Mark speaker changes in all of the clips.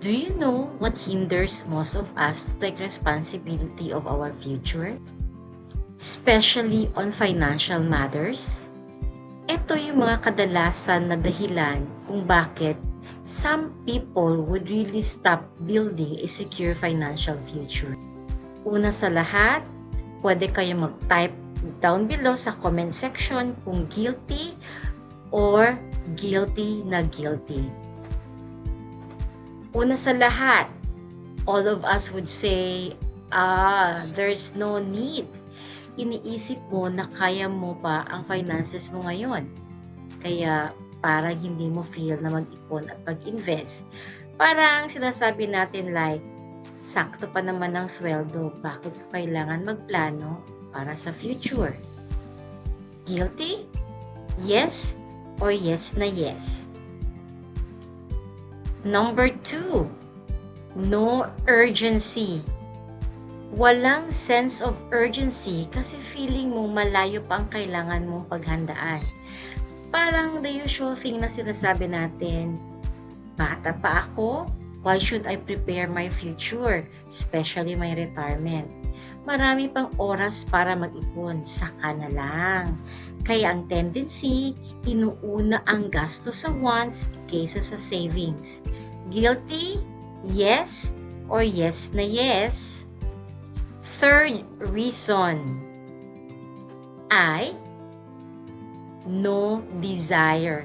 Speaker 1: Do you know what hinders most of us to take responsibility of our future? Especially on financial matters? Ito yung mga kadalasan na dahilan kung bakit some people would really stop building a secure financial future. Una sa lahat, pwede kayo mag-type down below sa comment section kung guilty or guilty na guilty. Una sa lahat, all of us would say, there's no need. Iniisip mo na kaya mo pa ang finances mo ngayon. Kaya para hindi mo feel na mag-ipon at mag-invest, parang sinasabi natin like, sakto pa naman ang sweldo, bakit ko kailangan magplano para sa future? Guilty? Yes or yes na yes? Number 2, no urgency. Walang sense of urgency kasi feeling mo malayo pa ang kailangan mong paghandaan. Parang the usual thing na sinasabi natin, bata pa ako, why should I prepare my future, especially my retirement? Marami pang oras para mag-ipon, saka na lang. Kaya ang tendency, inuuna ang gasto sa wants kaysa sa savings. Guilty? Yes or yes na yes? Third reason ay no desire.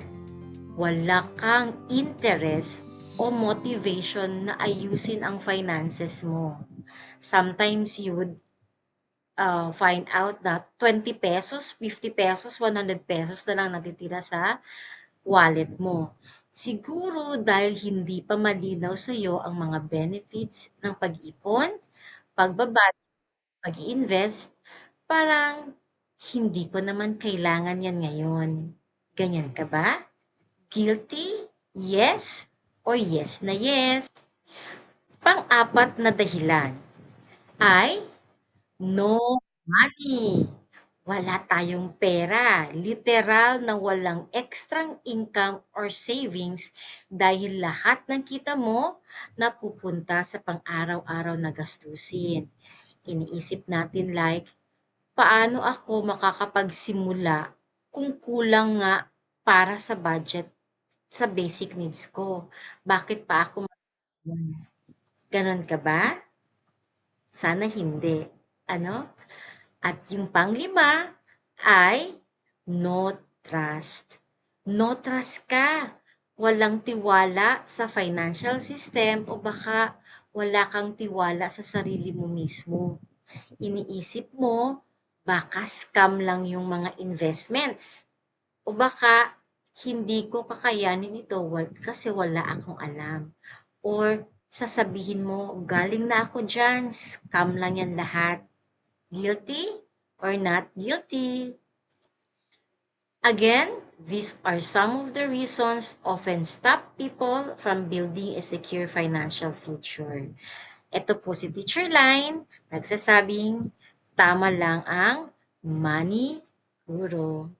Speaker 1: Wala kang interest o motivation na ayusin ang finances mo. Sometimes you would find out that 20 pesos, 50 pesos, 100 pesos na lang natitira sa wallet mo. Siguro dahil hindi pa malinaw sa iyo ang mga benefits ng pag-ipon, pagbabad, pag-iinvest, parang hindi ko naman kailangan yan ngayon. Ganyan ka ba? Guilty? Yes or yes na yes? Pang-apat na dahilan ay no money. Wala tayong pera. Literal na walang extrang income or savings dahil lahat ng kita mo napupunta sa pang-araw-araw na gastusin. Iniisip natin like, paano ako makakapagsimula kung kulang nga para sa budget sa basic needs ko? Bakit pa ako ganon ka ba? Sana hindi. Ano? At yung panglima ay no trust. No trust ka. Walang tiwala sa financial system o baka wala kang tiwala sa sarili mo mismo. Iniisip mo, baka scam lang yung mga investments. O baka hindi ko kakayanin ito kasi wala akong alam. Or sasabihin mo, galing na ako dyan, scam lang yan lahat. Guilty or not guilty? Again, these are some of the reasons often stop people from building a secure financial future. Ito po si Teacher Line, nagsasabing tama lang ang money guru.